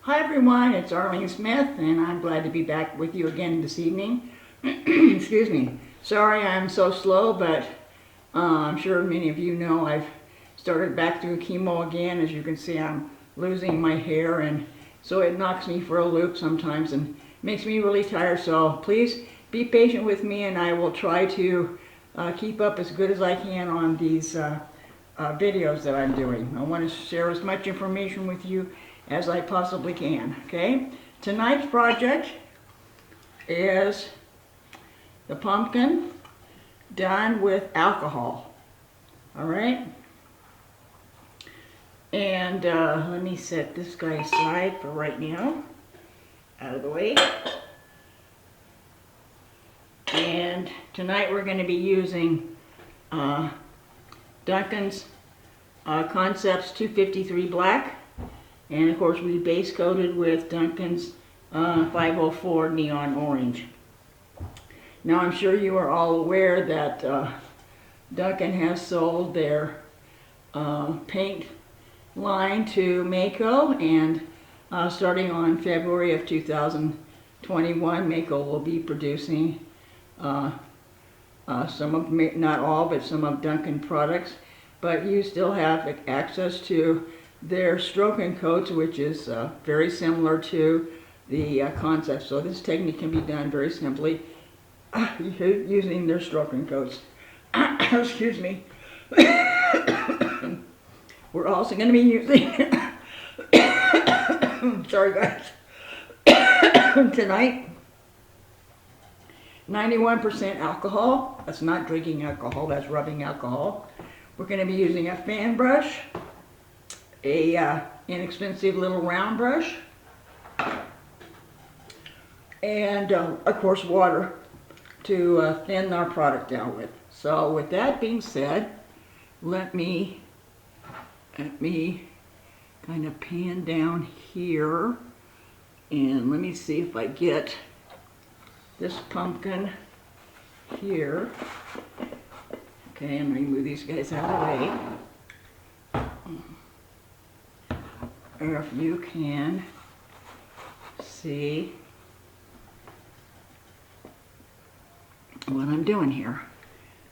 Hi everyone, it's Arlene Smith and I'm glad to be back with you again this evening. Excuse me. Sorry I'm so slow, but I'm sure many of you know I've started back through chemo again. As you can see, I'm losing my hair, and so it knocks me for a loop sometimes and makes me really tired. So please be patient with me, and I will try to keep up as good as I can on these videos that I'm doing. I want to share as much information with you as I possibly can. Okay, tonight's project is the pumpkin done with alcohol. All right, and let me set this guy aside for right now, out of the way. And tonight we're going to be using Duncan's Concepts 253 Black. And of course we base coated with Duncan's 504 Neon Orange. Now I'm sure you are all aware that Duncan has sold their paint line to Mako, and starting on February of 2021, Mako will be producing some of, not all, but some of Duncan products. But you still have access to their stroke and coats, which is very similar to the concept. So this technique can be done very simply using their stroke and coats. Excuse me. We're also going to be using, sorry guys, tonight, 91% alcohol. That's not drinking alcohol, that's rubbing alcohol. We're going to be using a fan brush, a inexpensive little round brush, and of course water to thin our product down with. So with that being said, let me kind of pan down here, and let me see if I get this pumpkin here. Okay, I'm going to move these guys out of the way. Or if you can see what I'm doing here.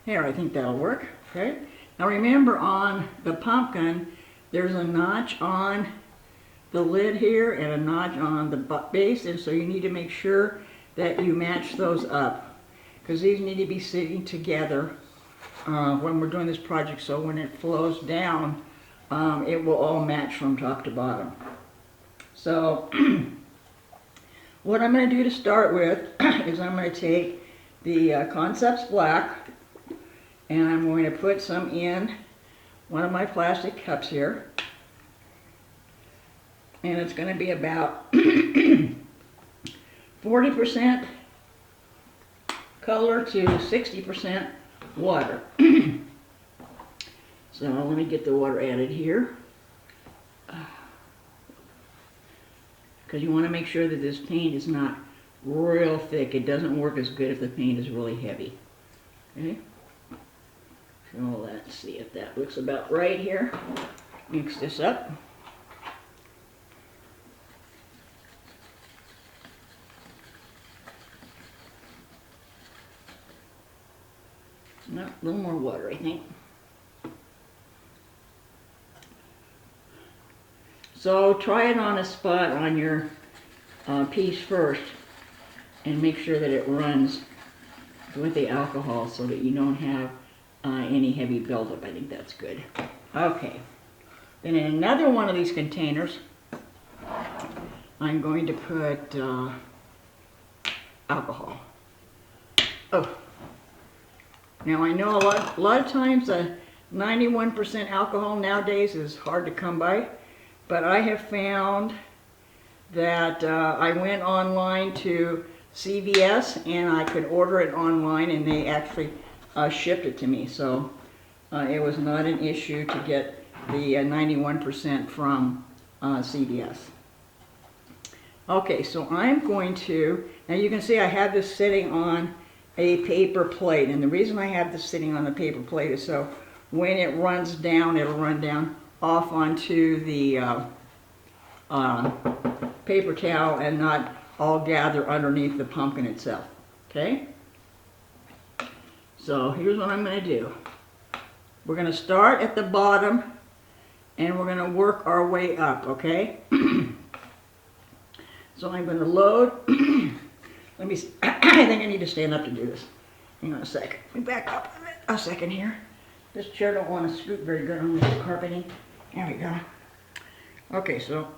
Here, I think that'll work. Okay. Now remember, on the pumpkin, there's a notch on the lid here and a notch on the base, and so you need to make sure that you match those up, because these need to be sitting together when we're doing this project, so when it flows down, it will all match from top to bottom. So what I'm going to do to start with is I'm going to take the Concepts Black, and I'm going to put some in one of my plastic cups here, and it's going to be about 40% color to 60% water. So let me get the water added here, because you want to make sure that this paint is not real thick. It doesn't work as good if the paint is really heavy. Okay, so let's see if that looks about right here. Mix this up. No, a little more water, I think. So try it on a spot on your piece first, and make sure that it runs with the alcohol so that you don't have any heavy buildup. I think that's good. Okay. Then in another one of these containers, I'm going to put alcohol. Oh. Now I know a lot of times 91% alcohol nowadays is hard to come by, but I have found that I went online to CVS and I could order it online, and they actually shipped it to me. So it was not an issue to get the 91% from CVS. Okay, so I'm going to, now you can see I have this sitting on a paper plate, and the reason I have this sitting on the paper plate is so when it runs down, it'll run down off onto the paper towel and not all gather underneath the pumpkin itself. Okay? So here's what I'm going to do. We're going to start at the bottom and we're going to work our way up, okay? So I'm going to load. Let me see. I think I need to stand up to do this. Hang on a sec. Let me back up a second here. This chair don't want to scoot very good on this carpeting. There we go. Okay, so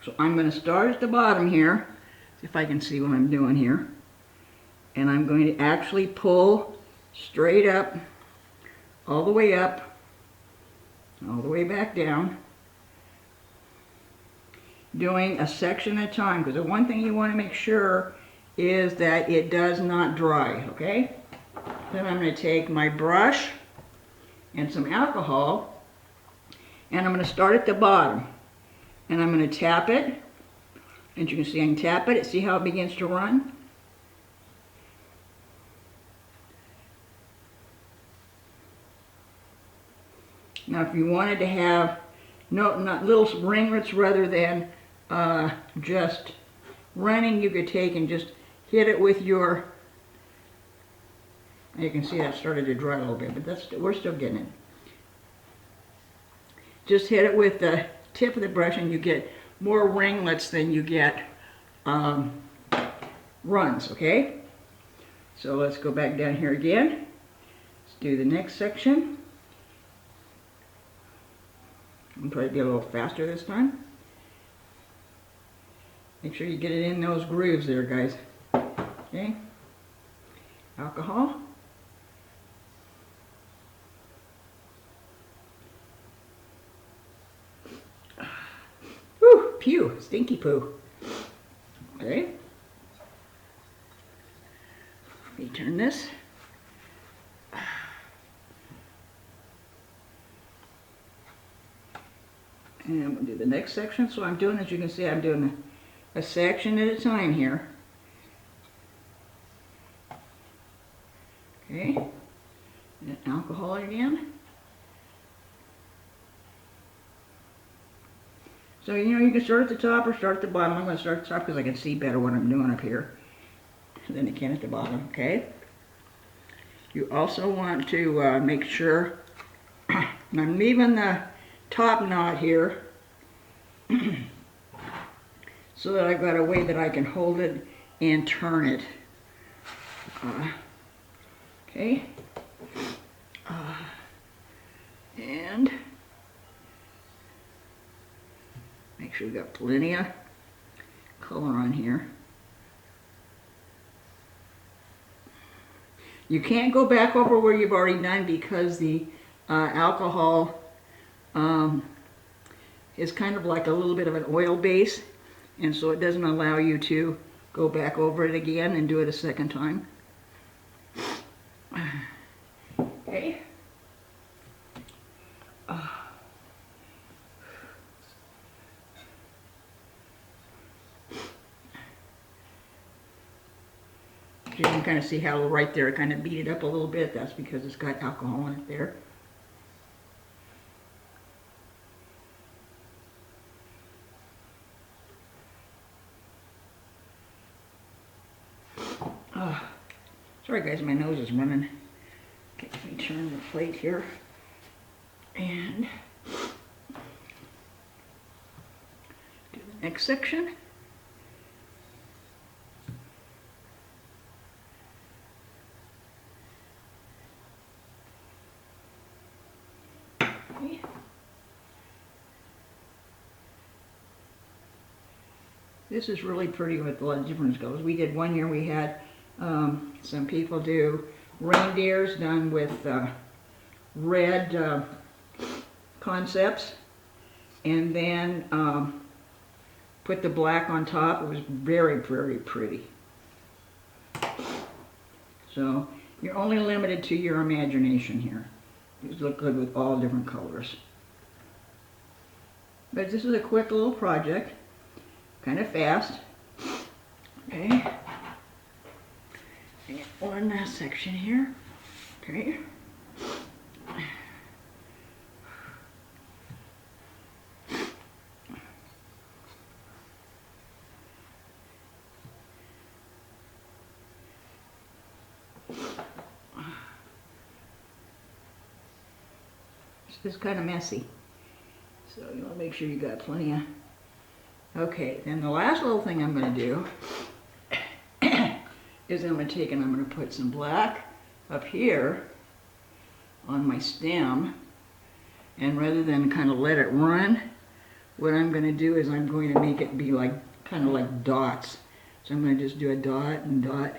so I'm going to start at the bottom here. See if I can see what I'm doing here. And I'm going to actually pull straight up, all the way up, all the way back down, doing a section at a time, because the one thing you want to make sure is that it does not dry, okay? Then I'm going to take my brush and some alcohol, and I'm going to start at the bottom, and I'm going to tap it, and you can see I can tap it, see how it begins to run? Now if you wanted to have not little ringlets rather than just running, you could take and just hit it with your, you can see that started to dry a little bit, but we're still getting it. Just hit it with the tip of the brush and you get more ringlets than you get runs, okay? So let's go back down here again. Let's do the next section. I'm trying to be a little faster this time. Make sure you get it in those grooves there, guys. Okay? Alcohol. Whew, pew, stinky poo. Okay. Let me turn this. And I'm going to do the next section. So I'm doing, as you can see, I'm doing a section at a time here. Okay. And alcohol again. So, you know, you can start at the top or start at the bottom. I'm going to start at the top because I can see better what I'm doing up here than I can at the bottom, okay? You also want to make sure, and I'm leaving the top knot here so that I've got a way that I can hold it and turn it. Okay. And make sure we've got plenty of color on here. You can't go back over where you've already done because the alcohol is kind of like a little bit of an oil base, and so it doesn't allow you to go back over it again and do it a second time. Okay. You can kind of see how right there it kind of beat it up a little bit. That's because it's got alcohol in it there. Sorry guys, my nose is running. Okay, let me turn the plate here. And do the next section. Okay. This is really pretty with a lot of different colors. We did one year, we had some people do reindeers done with red concepts, and then put the black on top. It was very, very pretty. So you're only limited to your imagination here. These look good with all different colors. But this is a quick little project, kind of fast. Okay. And one last section here. Okay. It's kind of messy. So you want to make sure you got plenty of... Okay, then the last little thing I'm going to do is I'm going to take and I'm going to put some black up here on my stem, and rather than kind of let it run, what I'm going to do is I'm going to make it be like kind of like dots. So I'm going to just do a dot and dot.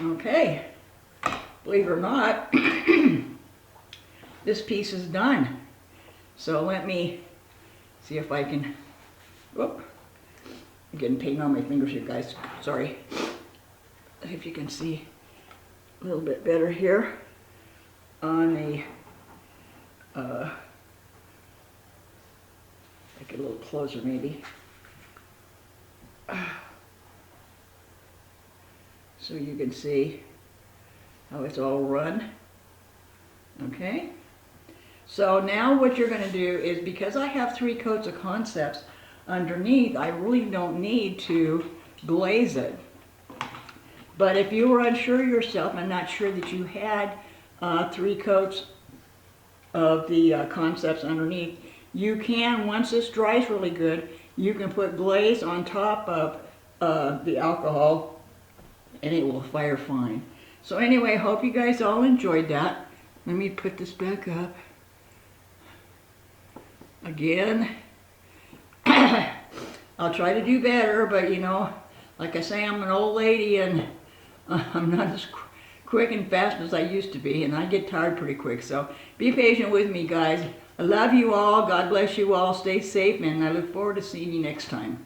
Okay, believe it or not, this piece is done. So let me see if I can, whoop, I'm getting paint on my fingers here, guys, sorry. If you can see a little bit better here on the, make it a little closer maybe. So you can see how it's all run. Okay? So now what you're going to do is, because I have 3 coats of concepts underneath, I really don't need to glaze it. But if you were unsure yourself and not sure that you had 3 coats of the concepts underneath, you can, once this dries really good, you can put glaze on top of the alcohol and it will fire fine. So anyway, hope you guys all enjoyed that. Let me put this back up. Again, I'll try to do better, but you know, like I say, I'm an old lady and I'm not as quick and fast as I used to be, and I get tired pretty quick. So be patient with me, guys. I love you all. God bless you all. Stay safe, and I look forward to seeing you next time.